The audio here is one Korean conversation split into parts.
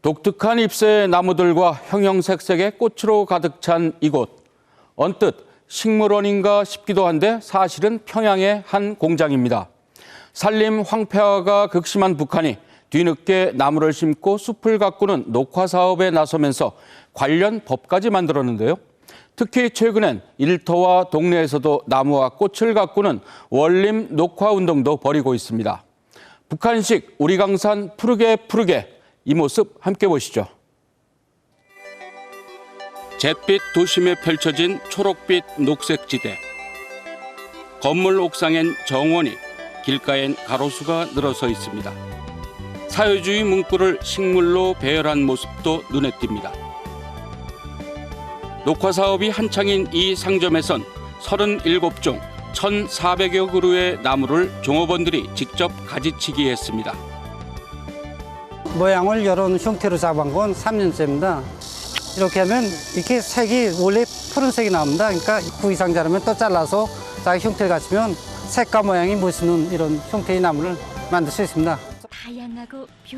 독특한 잎새의 나무들과 형형색색의 꽃으로 가득 찬 이곳. 언뜻 식물원인가 싶기도 한데 사실은 평양의 한 공장입니다. 산림 황폐화가 극심한 북한이 뒤늦게 나무를 심고 숲을 가꾸는 녹화 사업에 나서면서 관련 법까지 만들었는데요. 특히 최근엔 일터와 동네에서도 나무와 꽃을 가꾸는 원림 녹화 운동도 벌이고 있습니다. 북한식 우리 강산 푸르게 푸르게, 이 모습 함께 보시죠. 잿빛 도심에 펼쳐진 초록빛 녹색지대. 건물 옥상엔 정원이, 길가엔 가로수가 늘어서 있습니다. 사회주의 문구를 식물로 배열한 모습도 눈에 띕니다. 녹화 사업이 한창인 이 상점에선 37종 1,400여 그루의 나무를 종업원들이 직접 가지치기 했습니다. 모양을 이런 형태로 잡은 건 3년째입니다. 이렇게 하면 이렇게 색이 원래 푸른색이 나옵니다. 그러니까 9 이상 자라면 또 잘라서 자기 형태를 갖추면 색과 모양이 멋있는 이런 형태의 나무를 만들 수 있습니다.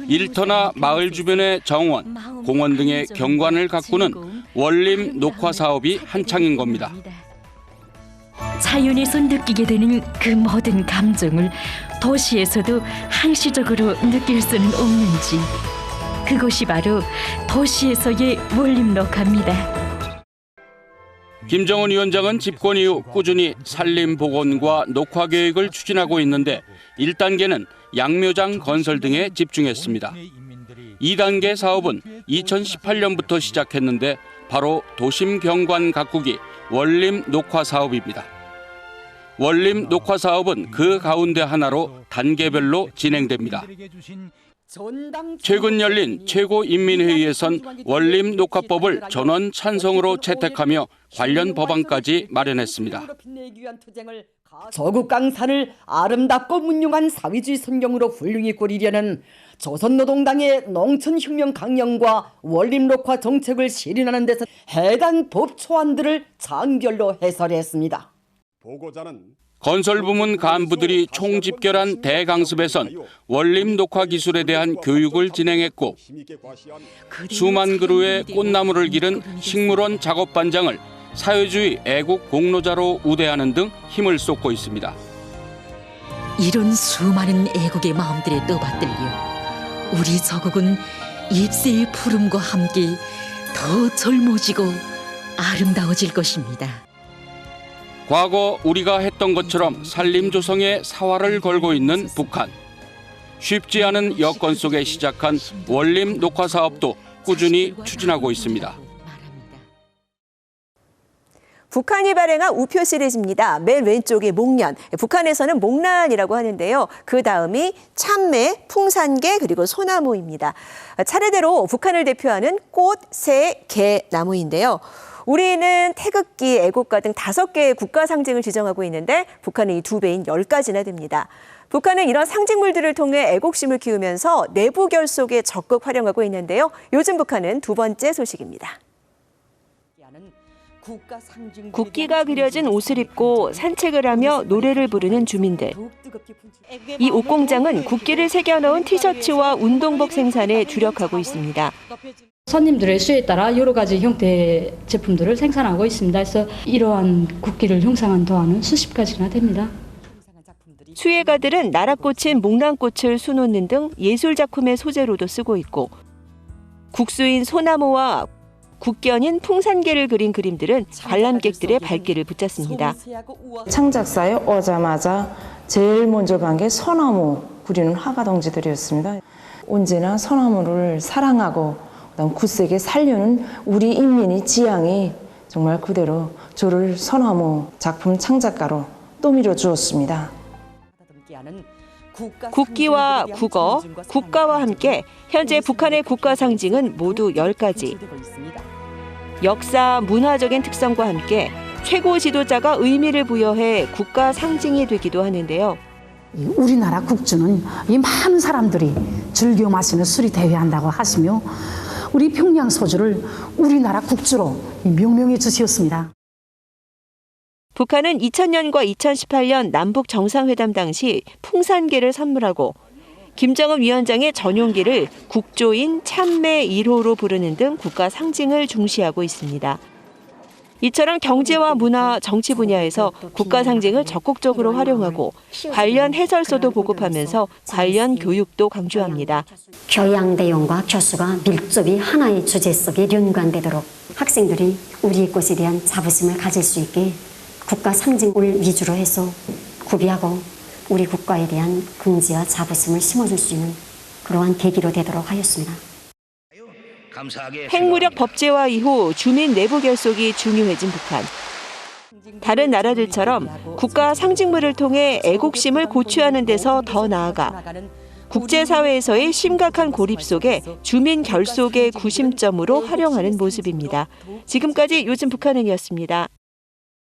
일터나 마을 주변의 정원, 공원 등의 경관을 가꾸는 원림 녹화 사업이 한창인 겁니다. 자연에서 느끼게 되는 그 모든 감정을 도시에서도 항시적으로 느낄 수는 없는지, 그것이 바로 도시에서의 원림 녹화입니다. 김정은 위원장은 집권 이후 꾸준히 산림 복원과 녹화 계획을 추진하고 있는데 1단계는 양묘장 건설 등에 집중했습니다. 2단계 사업은 2018년부터 시작했는데 바로 도심 경관 가꾸기 원림 녹화 사업입니다. 원림 녹화 사업은 그 가운데 하나로 단계별로 진행됩니다. 최근 열린 최고인민회의에선 원림 녹화법을 전원 찬성으로 채택하며 관련 법안까지 마련했습니다. 저국 강산을 아름답고 문용한 사회주의 선경으로 훌륭히 꾸리려는 조선노동당의 농촌혁명 강령과 원림 녹화 정책을 실현하는 데서 해당 법 초안들을 장별로 해설했습니다. 건설부문 간부들이 총집결한 대강습에선 원림 녹화 기술에 대한 교육을 진행했고, 수만 그루의 꽃나무를 기른 식물원 작업반장을 사회주의 애국 공로자로 우대하는 등 힘을 쏟고 있습니다. 이런 수많은 애국의 마음들에 떠받들려 우리 저국은 잎새의 푸름과 함께 더 젊어지고 아름다워질 것입니다. 과거 우리가 했던 것처럼 산림 조성에 사활을 걸고 있는 북한. 쉽지 않은 여건 속에 시작한 원림 녹화 사업도 꾸준히 추진하고 있습니다. 북한이 발행한 우표 시리즈입니다. 맨 왼쪽이 목련, 북한에서는 목란이라고 하는데요. 그 다음이 참매, 풍산개, 그리고 소나무입니다. 차례대로 북한을 대표하는 꽃, 새, 개, 나무인데요. 우리는 태극기, 애국가 등 5개의 국가 상징을 지정하고 있는데 북한은 이 2배인 10가지나 됩니다. 북한은 이런 상징물들을 통해 애국심을 키우면서 내부 결속에 적극 활용하고 있는데요. 요즘 북한은 2번째 소식입니다. 국기가 그려진 옷을 입고 산책을 하며 노래를 부르는 주민들. 이 옷공장은 국기를 새겨넣은 티셔츠와 운동복 생산에 주력하고 있습니다. 손님들의 수요에 따라 여러 가지 형태의 제품들을 생산하고 있습니다. 그래서 이러한 국기를 형상한 도안은 수십 가지나 됩니다. 수혜가들은 나락꽃인 목란꽃을 수놓는 등 예술작품의 소재로도 쓰고 있고, 국수인 소나무와 국견인 풍산개를 그린 그림들은 관람객들의 발길을 붙잡습니다. 창작사에 오자마자 제일 먼저 간 게 소나무 그리는 화가동지들이었습니다. 언제나 소나무를 사랑하고 그다음 굳세게 살려는 우리 인민의 지향이 정말 그대로 저를 소나무 작품 창작가로 떠밀어 주었습니다. 국기와 국어, 국가와 함께 현재 북한의 국가 상징은 모두 10가지. 역사, 문화적인 특성과 함께 최고 지도자가 의미를 부여해 국가 상징이 되기도 하는데요. 우리나라 국주는 이 많은 사람들이 즐겨 마시는 술이 대회한다고 하시며 우리 평양 소주를 우리나라 국주로 명명해 주셨습니다. 북한은 2000년과 2018년 남북 정상회담 당시 풍산개를 선물하고 김정은 위원장의 전용기를 국조인 참매 1호로 부르는 등 국가 상징을 중시하고 있습니다. 이처럼 경제와 문화, 정치 분야에서 국가 상징을 적극적으로 활용하고 관련 해설서도 보급하면서 관련 교육도 강조합니다. 교양 내용과 교수가 밀접히 하나의 주제 속에 연관되도록 학생들이 우리 꽃에 대한 자부심을 가질 수 있게 국가 상징을 위주로 해서 구비하고 우리 국가에 대한 긍지와 자부심을 심어줄 수 있는 그러한 계기로 되도록 하였습니다. 핵무력 법제화 이후 주민 내부 결속이 중요해진 북한. 다른 나라들처럼 국가 상징물을 통해 애국심을 고취하는 데서 더 나아가 국제사회에서의 심각한 고립 속에 주민 결속의 구심점으로 활용하는 모습입니다. 지금까지 요즘 북한은이었습니다.